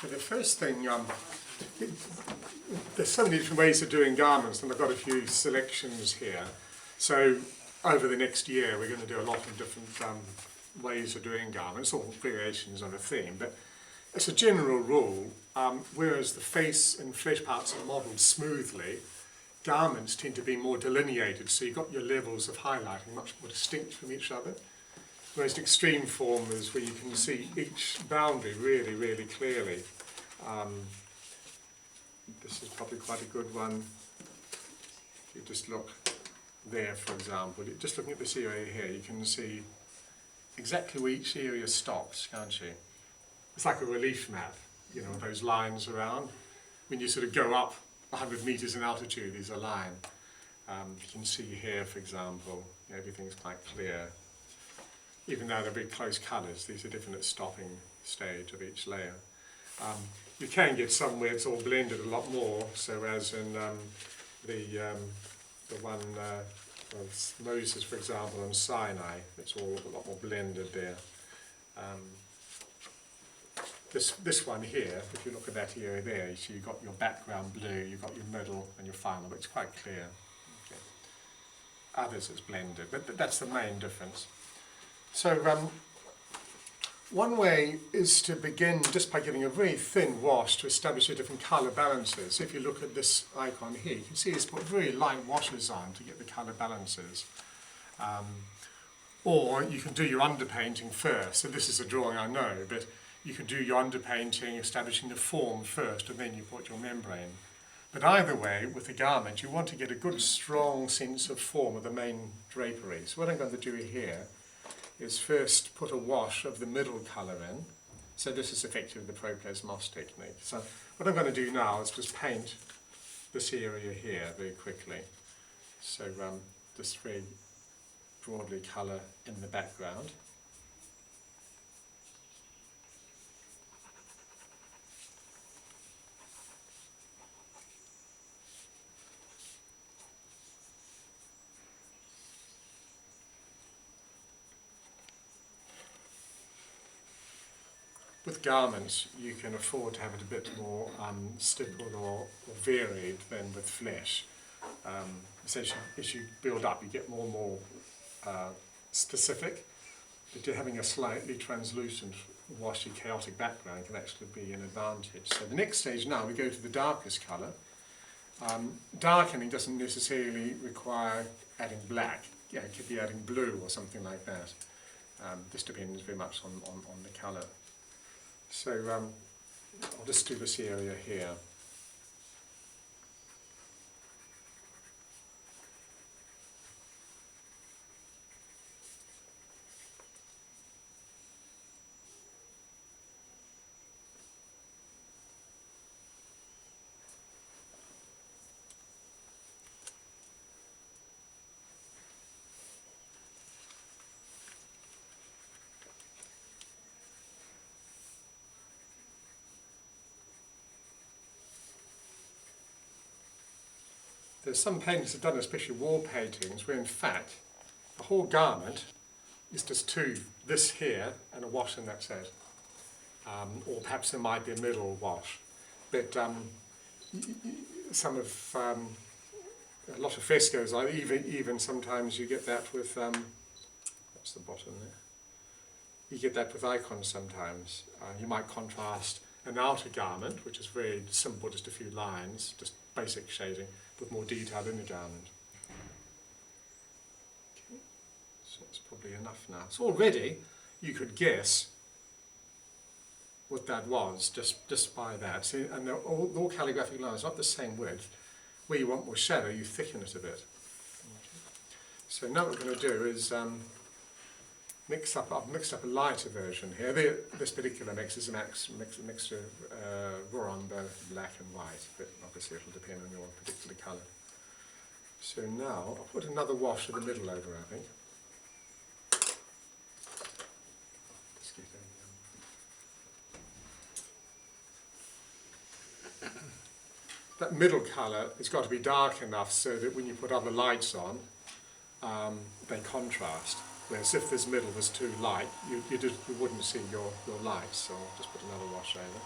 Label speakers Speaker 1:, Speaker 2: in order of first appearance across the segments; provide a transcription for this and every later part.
Speaker 1: So the first thing, there's so many different ways of doing garments, and I've got a few selections here. So over the next year we're going to do a lot of different ways of doing garments, all variations on a theme, but as a general rule, whereas the face and flesh parts are modelled smoothly, garments tend to be more delineated, so you've got your levels of highlighting much more distinct from each other. The most extreme form is where you can see each boundary really, really clearly. This is probably quite a good one. If you just look there, for example, just looking at this area here, you can see exactly where each area stops, can't you? It's like a relief map, you know, those lines around. When you sort of go up 100 metres in altitude, there's a line. You can see here, for example, everything's quite clear. Even though they're very close colours, these are different at stopping stage of each layer. You can get some where it's all blended a lot more, so as in the one of Moses, for example, on Sinai, it's all a lot more blended there. This one here, if you look at that area there, you see you've got your background blue, you've got your middle and your final, but it's quite clear. Okay. Others it's blended, but that's the main difference. So one way is to begin just by giving a very thin wash to establish the different colour balances. If you look at this icon here, you can see it's put very light washes on to get the colour balances. Or you can do your underpainting first. So this is a drawing I know, but you can do your underpainting, establishing the form first, and then you put your membrane. But either way, with the garment, you want to get a good strong sense of form of the main drapery. So what I'm going to do here is first put a wash of the middle colour in. So this is effectively the proplasmos technique. So what I'm going to do now is just paint this area here very quickly. So just very broadly colour in the background. With garments, you can afford to have it a bit more stippled or varied than with flesh. Essentially, as you build up, you get more and more specific, but having a slightly translucent, washy, chaotic background can actually be an advantage. So the next stage now, we go to the darkest colour. Darkening doesn't necessarily require adding black. Yeah, it could be adding blue or something like that. This depends very much on the colour. So I'll just do this area here. There's some painters have done, especially wall paintings, where in fact the whole garment is just this here and a wash and that's it. Or perhaps there might be a middle wash. But a lot of frescoes, even sometimes you get that with, what's the bottom there? You get that with icons sometimes. You might contrast an outer garment, which is very simple, just a few lines, just basic shading, with more detail in the garment. Okay, so that's probably enough now. So already you could guess what that was just by that. See, and they're all calligraphic lines, not the same width. Where you want more shadow, you thicken it a bit. Okay. So now what we're going to do is I've mixed up a lighter version here. This particular mix is a mixture of raw umber, black and white, but obviously it'll depend on your particular colour. So now I'll put another wash of the middle over, I think. That middle colour has got to be dark enough so that when you put other lights on, they contrast. Whereas if this middle was too light, you wouldn't see your lights, so I'll just put another wash over.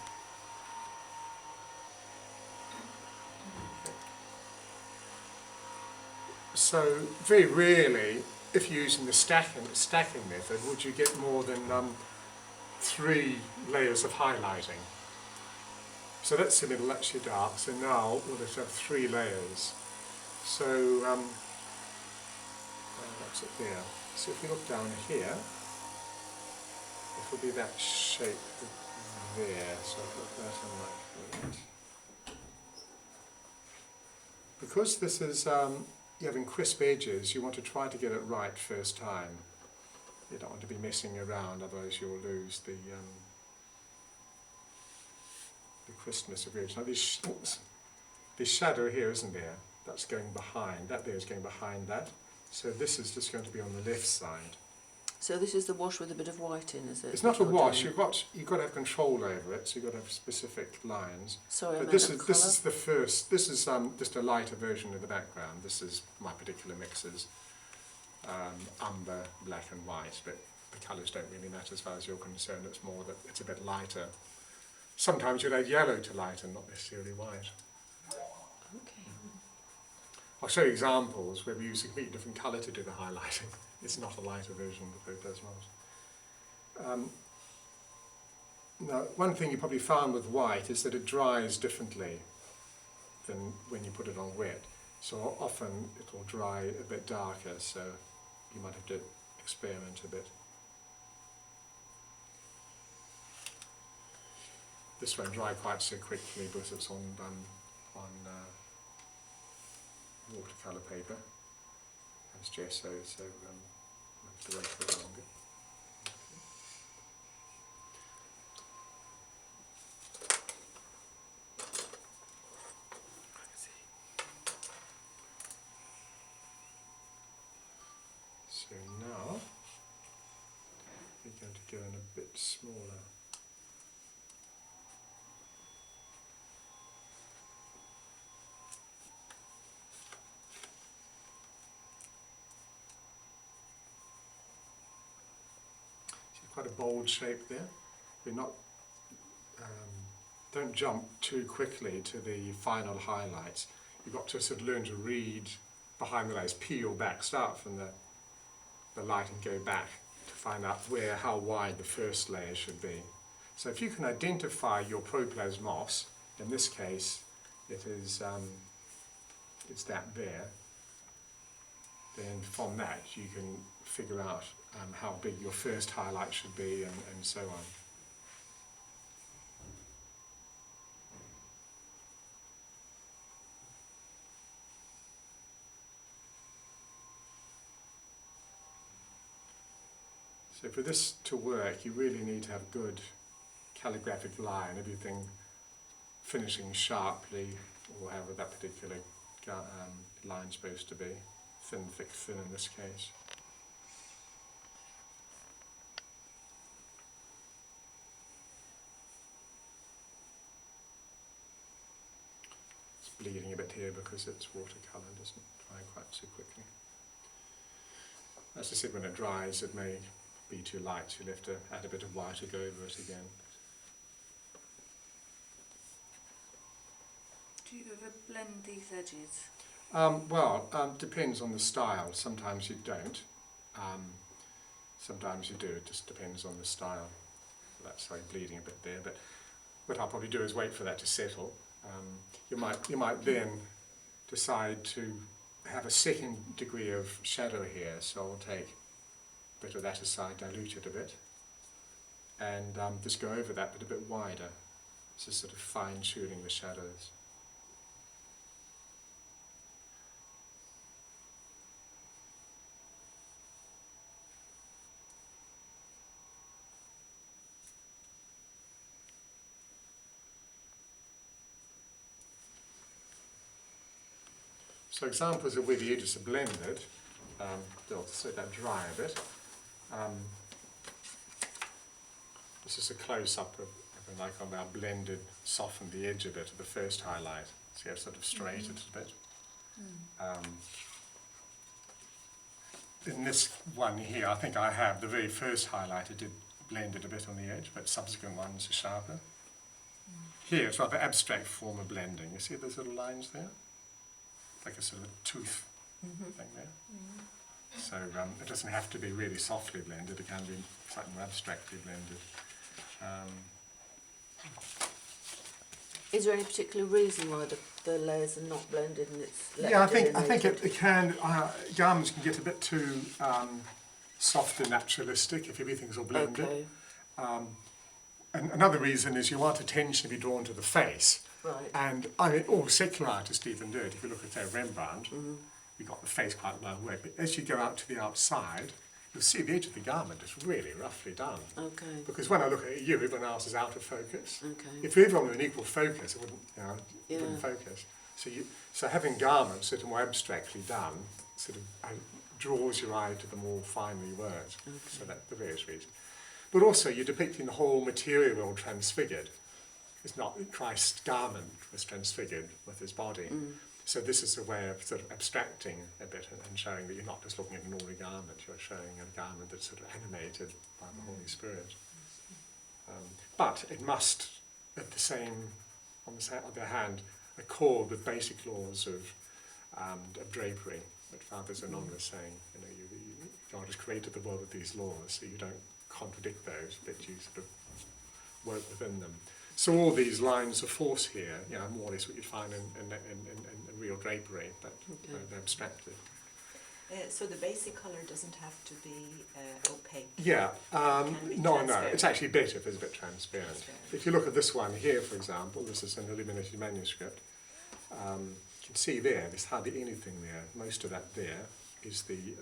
Speaker 1: So very rarely, if you're using the stacking method, would you get more than 3 layers of highlighting. So that's the middle, that's your dark. So now we'll just have 3 layers. So that's it there. So if you look down here, it will be that shape there. So I'll put that in like that. Because this is you're having crisp edges, you want to try to get it right first time. You don't want to be messing around, otherwise you'll lose the crispness of your edge. Now this shadow here, isn't there? That's going behind. That there is going behind that. So this is just going to be on the left side.
Speaker 2: So this is the wash with a bit of white in, is it?
Speaker 1: It's not a wash. You've got to have control over it. So you've got to have specific lines.
Speaker 2: Sorry,
Speaker 1: but this is the first. This is just a lighter version of the background. This is my particular mixes, umber, black and white. But the colours don't really matter as far as you're concerned. It's more that it's a bit lighter. Sometimes you'll add yellow to lighten, not necessarily white.
Speaker 2: Okay.
Speaker 1: I'll show you examples where we use a completely different colour to do the highlighting. It's not a lighter version, but it does not. Now, one thing you probably found with white is that it dries differently than when you put it on wet. So often it will dry a bit darker, so you might have to experiment a bit. This won't dry quite so quickly because it's on watercolour paper. It's gesso, so I have to wait for it longer. So now we're going to go in a bit smaller. Quite a bold shape there. We're not, don't jump too quickly to the final highlights. You've got to sort of learn to read behind the layers, peel back, start from the light and go back to find out how wide the first layer should be. So if you can identify your proplasmos, in this case it is it's that there, then from that you can figure out how big your first highlight should be and so on. So for this to work, you really need to have good calligraphic line, everything finishing sharply, or however that particular line's supposed to be. Thin, thick, thin in this case. It's bleeding a bit here because it's watercolour, doesn't dry quite so quickly. As I said, when it dries it may be too light, so you'll have to add a bit of white to go over it again.
Speaker 3: Do you ever blend these edges?
Speaker 1: Depends on the style. Sometimes you don't. Sometimes you do. It just depends on the style. That's like bleeding a bit there. But what I'll probably do is wait for that to settle. You might then decide to have a second degree of shadow here. So I'll take a bit of that aside, dilute it a bit, and just go over that, but a bit wider. So sort of fine-tuning the shadows. So examples of where the edges are blended, they'll let that dry a bit. This is a close-up of like on our blended, softened the edge a bit of the first highlight. So I've sort of straightened it a bit. In this one here, I think I have the very first highlight, I did blend it a bit on the edge, but subsequent ones are sharper. Here it's rather abstract form of blending. You see those little lines there? Like a sort of a tooth thing So it doesn't have to be really softly blended, it can be slightly more abstractly blended.
Speaker 2: Is there any particular reason why the layers are not blended and it's left
Speaker 1: Yeah, I think
Speaker 2: delineated?
Speaker 1: it can, garments can get a bit too soft and naturalistic if everything's all blended.
Speaker 2: Okay,
Speaker 1: And another reason is you want attention to be drawn to the face.
Speaker 2: right.
Speaker 1: And I mean, all secular artists even do it. If you look at, say, Rembrandt, you've got the face quite well away. But as you go out to the outside, you'll see the edge of the garment is really roughly done.
Speaker 2: Okay,
Speaker 1: Because when I look at you, everyone else is out of focus.
Speaker 2: okay.
Speaker 1: If everyone were in equal focus, it wouldn't, it
Speaker 2: Yeah.
Speaker 1: wouldn't focus. So having garments that are more abstractly done sort of draws your eye to the more finely worked.
Speaker 2: Okay.
Speaker 1: So that's the various reasons. But also, you're depicting the whole material world transfigured. It's not Christ's garment was transfigured with his body. So this is a way of sort of abstracting a bit and showing that you're not just looking at an ordinary garment, you're showing a garment that's sort of animated by the Holy Spirit. But it must, at the same, on the other hand, accord with basic laws of drapery, that Father Anonymous saying, God has created the world with these laws, so you don't contradict those, but you sort of work within them. So all these lines of force here, more or less what you'd find in real drapery, but they're abstracted.
Speaker 4: So the basic colour doesn't have to be opaque?
Speaker 1: Yeah,
Speaker 4: Can be
Speaker 1: no,
Speaker 4: transparent.
Speaker 1: it's actually better if it's a bit transparent.
Speaker 4: Transparent.
Speaker 1: If you look at this one here, for example, this is an illuminated manuscript, you can see there's hardly anything there. Most of that there is the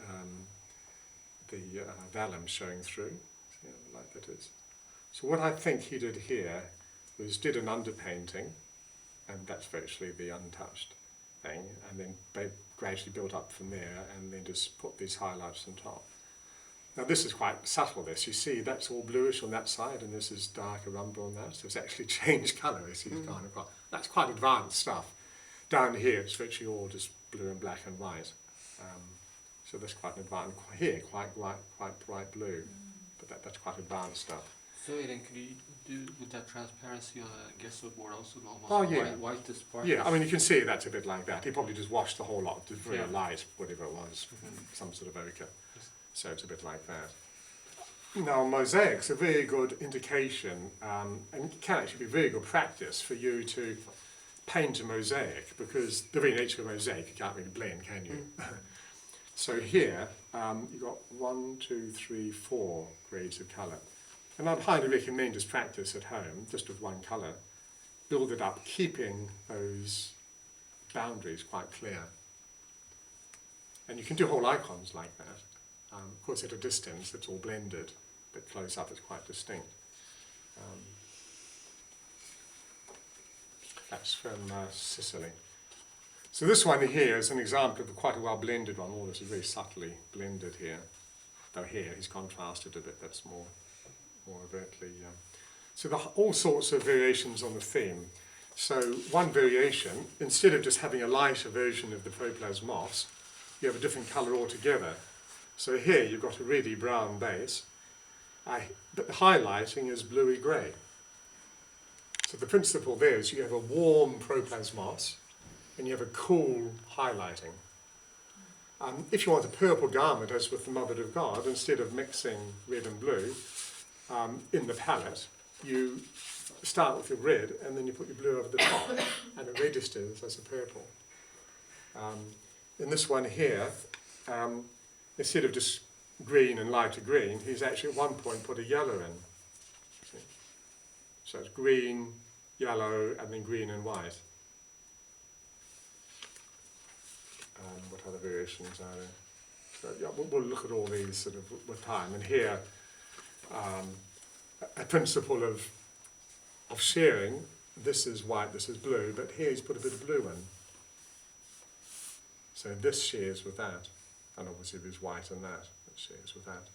Speaker 1: vellum showing through, like that is. So what I think he did here was did an underpainting, and that's virtually the untouched thing, and then gradually built up from there, and then just put these highlights on top. Now this is quite subtle, this. You see that's all bluish on that side, and this is darker umber on that, so it's actually changed colour as he's kind of got. That's quite advanced stuff. Down here it's virtually all just blue and black and white. So that's quite an advanced, here quite bright blue, but that's quite advanced stuff.
Speaker 5: So Aidan, could you do with that transparency on a gesso board also almost
Speaker 1: Oh, yeah.
Speaker 5: whitest part?
Speaker 1: Yeah, I mean you can see that's a bit like that. He probably just washed the whole lot, just very
Speaker 5: Yeah.
Speaker 1: light, whatever it was, some sort of ochre. So it's a bit like that. Now mosaic's a very good indication, and it can actually be very good practice for you to paint a mosaic, because the very nature of a mosaic, you can't really blend, can you? So here, you've got 1, 2, 3, 4 grades of colour. And I'd highly recommend as practice at home, just with one colour, build it up, keeping those boundaries quite clear. And you can do whole icons like that. Of course, at a distance, it's all blended, but close up, it's quite distinct. That's from Sicily. So this one here is an example of quite a well blended one. All this is very subtly blended here. Though here he's contrasted a bit, that's more overtly. So all sorts of variations on the theme. So one variation, instead of just having a lighter version of the proplasmos, you have a different colour altogether. So here you've got a reddy brown base, but the highlighting is bluey grey. So the principle there is you have a warm proplasmos and you have a cool highlighting. If you want a purple garment, as with the Mother of God, instead of mixing red and blue in the palette, you start with your red and then you put your blue over the top and it registers as a purple. In this one here, instead of just green and lighter green, he's actually at one point put a yellow in. See? So it's green, yellow, and then green and white. What other variations are there? So yeah, we'll look at all these sort of with time. And here, a principle of sharing, this is white, this is blue, but here he's put a bit of blue in. So this shares with that, and obviously there's white in that, it shares with that.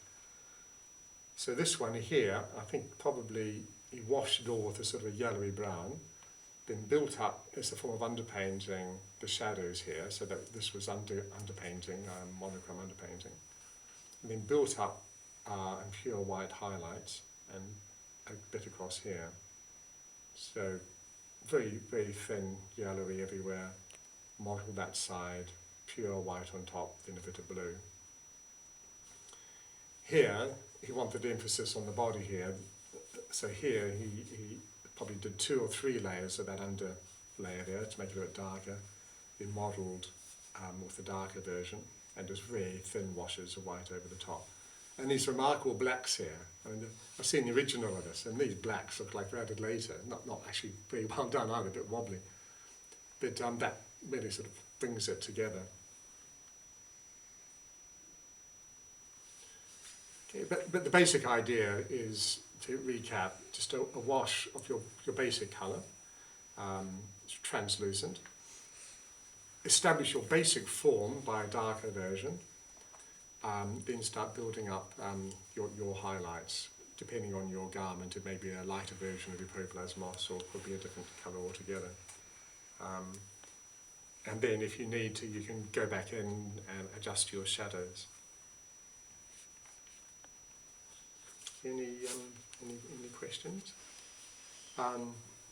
Speaker 1: So this one here, I think probably he washed it all with a sort of a yellowy brown, then built up as a form of underpainting the shadows here, so that this was underpainting, monochrome underpainting, and then built up in pure white highlights and a bit across here. So very, very thin, yellowy everywhere, mottled that side, pure white on top, then a bit of blue. here, he wanted emphasis on the body here. So here, he probably did 2 or 3 layers of that under layer there to make it a bit darker. He modelled with the darker version and just very thin washes of white over the top. And these remarkable blacks here. I mean, I've seen the original of this, and these blacks look like they're added later. Not actually very well done either, a bit wobbly. But that really sort of brings it together. Okay, but the basic idea is, to recap, just a wash of your basic colour, it's translucent. Establish your basic form by a darker version, then start building up your highlights. Depending on your garment, it may be a lighter version of your proplasmos, or it could be a different colour altogether. And then if you need to, you can go back in and adjust your shadows. Any questions?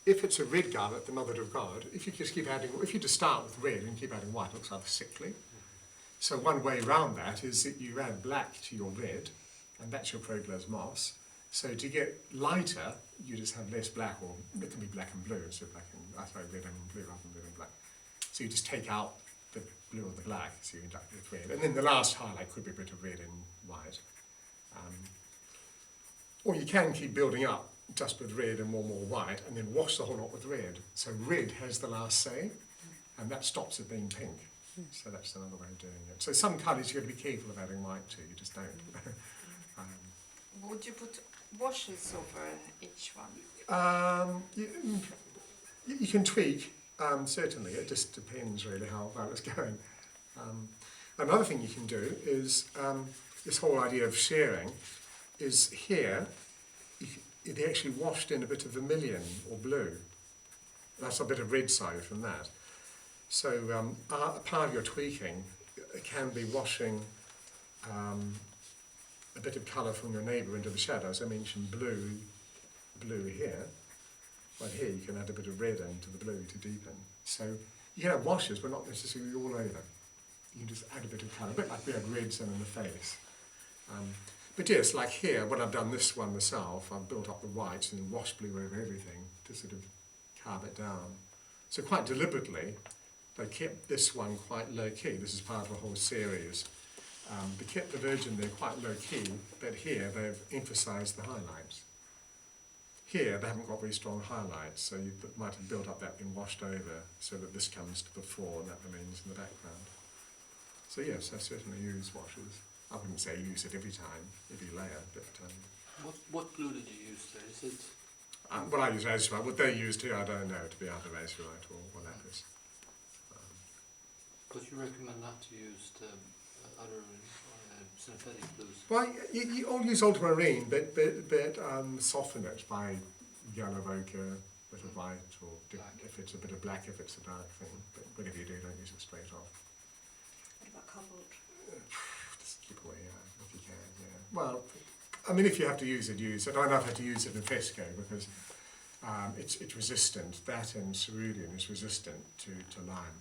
Speaker 1: If it's a red garment, the Mother of God, if you just start with red and keep adding white, it looks rather sickly. So one way around that is that you add black to your red, and that's your proplasmos. So to get lighter, you just have less black, or it can be black and blue, so red and blue rather than red and black. So you just take out the blue or the black, so you end up with red. And then the last highlight could be a bit of red and white. Or you can keep building up just with red and more white, and then wash the whole lot with red. So red has the last say, and that stops it being pink. So that's another way of doing it. So some colours you've got to be careful of adding white to, you just don't.
Speaker 3: Would you put washes over each one?
Speaker 1: You can tweak, certainly. It just depends really how well it's going. Another thing you can do is this whole idea of sharing is here, they actually washed in a bit of vermilion or blue. That's a bit of red side from that. So a part of your tweaking can be washing a bit of colour from your neighbour into the shadows. I mentioned blue here. Right here you can add a bit of red into the blue to deepen. So you can have washes, but not necessarily all over. You can just add a bit of colour, a bit like we had reds in the face. But yes, like here, when I've done this one myself, I've built up the whites and then washed blue over everything to sort of carve it down. So quite deliberately, they kept this one quite low-key. This is part of a whole series. They kept the Virgin there quite low-key, but here they've emphasised the highlights. Here they haven't got very strong highlights, so you might have built up that, then washed over, so that this comes to the fore and that remains in the background. So yes, I certainly use washes. I wouldn't say use it every time, every layer, but...
Speaker 5: What glue did you use there? Is it...
Speaker 1: Well, I use azurite. What they used here, I don't know, to be either azurite or lapis.
Speaker 5: But you recommend not to use the other synthetic glues?
Speaker 1: Well, you all use ultramarine, but soften it by yellow ochre, a bit of white, or if it's a bit of black, if it's a dark thing. But whatever you do, don't use it straight off.
Speaker 4: What about cobalt?
Speaker 1: Just keep away if you can, yeah. Well, I mean, if you have to use it, use it. I know I've had to use it in fresco because it's resistant. That and cerulean is resistant to lime.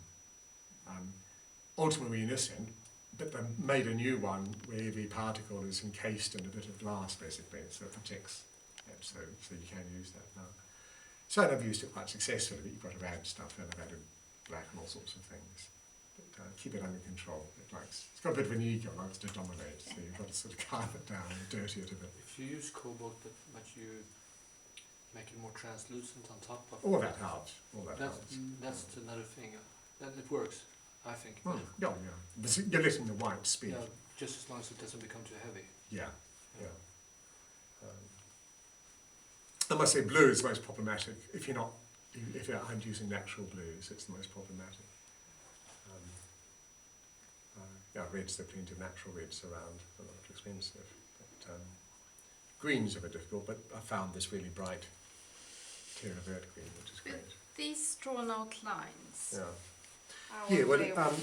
Speaker 1: Ultramarine isn't, but they made a new one where every particle is encased in a bit of glass, basically, so it protects it, so you can use that now. So I've used it quite successfully, but you've got to add stuff in, I've added black and all sorts of things. But keep it under control. It's got a bit of an ego, it likes to dominate, so you've got to sort of carve it down and dirty it a bit.
Speaker 5: If you use cobalt, but you make it more translucent on top of
Speaker 1: All that helps, helps.
Speaker 5: That's another thing, that it works, I think.
Speaker 1: Yeah. You're letting the white speak.
Speaker 5: Yeah, just as long as it doesn't become too heavy.
Speaker 1: Yeah. I must say blue is the most problematic. If you aren't using natural blues, it's the most problematic. Reds, there are plenty of natural reds around, they're not expensive. But, greens are a bit difficult, but I found this really bright terra verde green, which is great.
Speaker 3: These drawn out lines.
Speaker 1: Yeah.
Speaker 3: How
Speaker 1: Well,
Speaker 3: would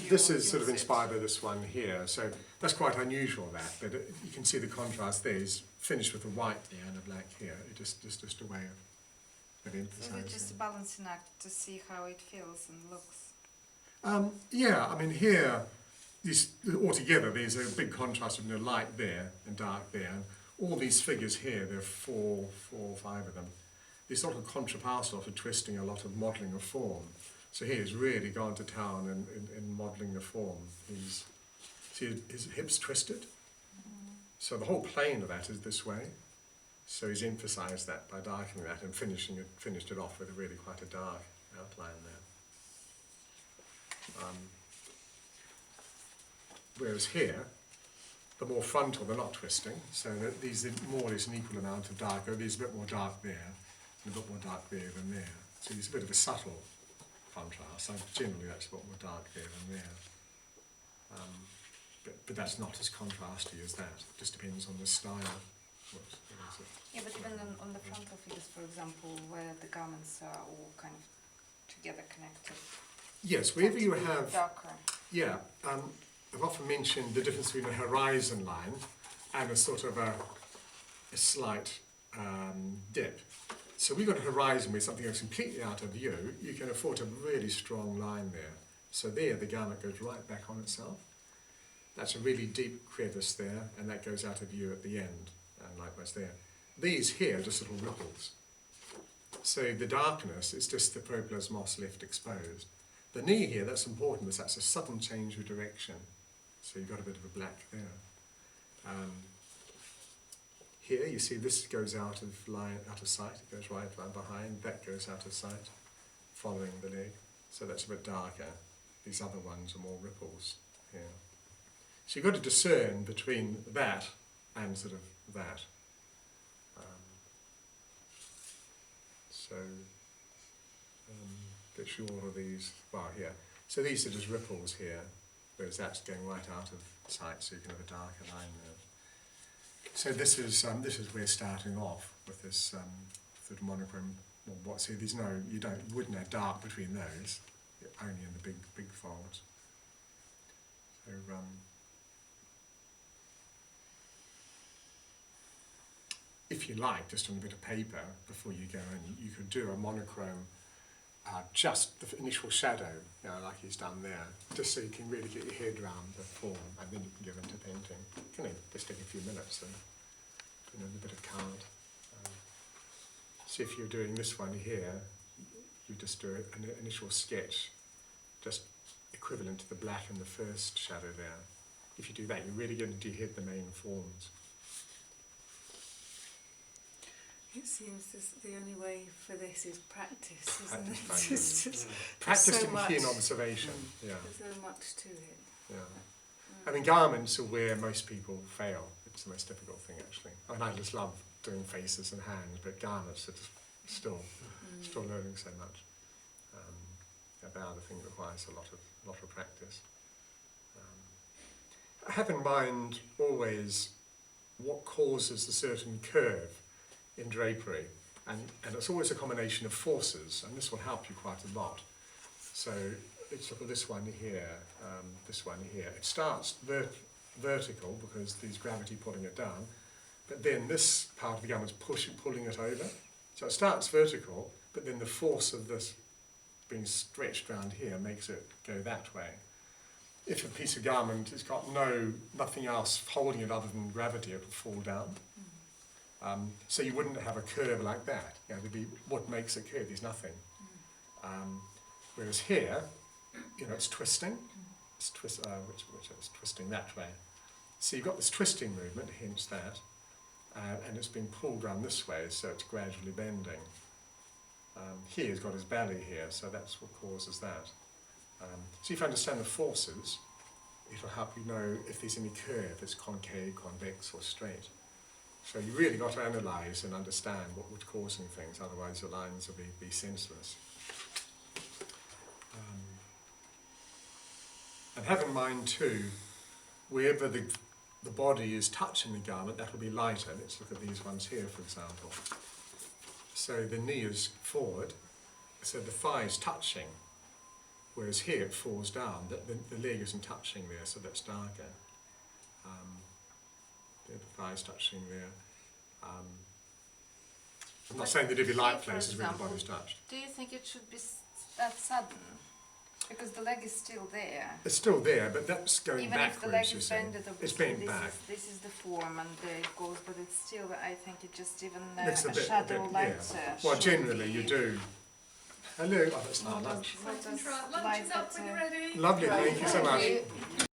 Speaker 1: this
Speaker 3: you
Speaker 1: is sort of
Speaker 3: use it?
Speaker 1: inspired by this one here, so that's quite unusual, that, but you can see the contrast there is finished with the white there and the black here. It just a way of emphasising.
Speaker 3: So it's just a balancing act to see how it feels and looks.
Speaker 1: Yeah, I mean here, these altogether, there's a big contrast between the light there and dark there. And all these figures here, there are four or five of them. They sort of contrast a lot of twisting, a lot of modelling of form. So here he's really gone to town in modelling the form. See his hips twisted. So the whole plane of that is this way. So he's emphasised that by darkening that and finished it off with a really quite a dark outline there. Whereas here, the more frontal, they're not twisting, so that these are more or less an equal amount of dark. There's a bit more dark there, and a bit more dark there than there. So it's a bit of a subtle contrast. So generally that's a bit more dark there than there. But that's not as contrasty as that. It just depends on the style.
Speaker 3: Yeah, but even on the frontal figures, for example, where the garments are all kind of together connected.
Speaker 1: Yes, wherever you have...
Speaker 3: Darker.
Speaker 1: Yeah, I've often mentioned the difference between a horizon line and a sort of a slight dip. So we've got a horizon where something goes completely out of view. You can afford a really strong line there. So there, the garment goes right back on itself. That's a really deep crevice there, and that goes out of view at the end, and likewise there. These here are just little ripples. So the darkness is just the proplasmos left exposed. The knee here, that's important because that's a sudden change of direction. So you've got a bit of a black there. Here you see this goes out of sight, it goes right behind, that goes out of sight, following the leg. So that's a bit darker. These other ones are more ripples here. So you've got to discern between that and sort of that. Get sure all of these, well here. So these are just ripples here, whereas that's going right out of sight, so you can have a darker line there. So this is we're starting off with this sort of monochrome. Well, see, there's no, wouldn't have dark between those, only in the big folds. So if you like, just on a bit of paper before you go in, you could do a monochrome. Just the initial shadow, like he's done there, just so you can really get your head around the form, and then you can go into painting. It can just take a few minutes and a bit of card. So if you're doing this one here, you just do an initial sketch, just equivalent to the black in the first shadow there. If you do that, you really get into your head the main forms.
Speaker 2: It seems the only way for this is practice, isn't
Speaker 1: Practice,
Speaker 2: it? It's just,
Speaker 1: Practice
Speaker 2: so
Speaker 1: and keen
Speaker 2: much.
Speaker 1: observation. Yeah.
Speaker 2: There's so much to it.
Speaker 1: Yeah. I mean, garments are where most people fail. It's the most difficult thing, actually. I mean, I just love doing faces and hands, but garments are just still learning so much. About the thing requires a lot of practice. Have in mind always what causes a certain curve in drapery, and it's always a combination of forces, and this will help you quite a lot. So let's look at this one here, It starts vertical because there's gravity pulling it down, but then this part of the garment is pulling it over. So it starts vertical, but then the force of this being stretched around here makes it go that way. If a piece of garment has got nothing else holding it other than gravity, it will fall down. So you wouldn't have a curve like that. There'd be what makes a curve is nothing. Whereas here, it's twisting. It's which is twisting that way. So you've got this twisting movement, hence that, and it's being pulled around this way, so it's gradually bending. Here he's got his belly here, so that's what causes that. So if you understand the forces, it'll help you know if there's any curve, it's concave, convex, or straight. So you really got to analyse and understand what was causing things, otherwise the lines will be senseless. And have in mind too, wherever the body is touching the garment, that will be lighter. Let's look at these ones here, for example. So the knee is forward, so the thigh is touching, whereas here it falls down. The leg isn't touching there, so that's darker. The thigh's touching there. I'm not saying that if you light places where the body's touched.
Speaker 3: Do you think it should be that sudden? Because the leg is still there.
Speaker 1: It's still there, but that's going
Speaker 3: Even if the leg
Speaker 1: backwards, you
Speaker 3: is
Speaker 1: see.
Speaker 3: bended,
Speaker 1: It's
Speaker 3: obviously
Speaker 1: bent back.
Speaker 3: this is the form and there it goes, but it's still, I think it just even
Speaker 1: Looks
Speaker 3: a
Speaker 1: a bit,
Speaker 3: shadow light.
Speaker 1: Well,
Speaker 3: should
Speaker 1: generally
Speaker 3: be-
Speaker 1: you do. Hello, oh, that's not lunch.
Speaker 3: What does
Speaker 6: Lunch
Speaker 3: light
Speaker 6: is up
Speaker 3: that,
Speaker 6: when you're ready.
Speaker 1: Lovely, thank you so much.
Speaker 2: Thank you.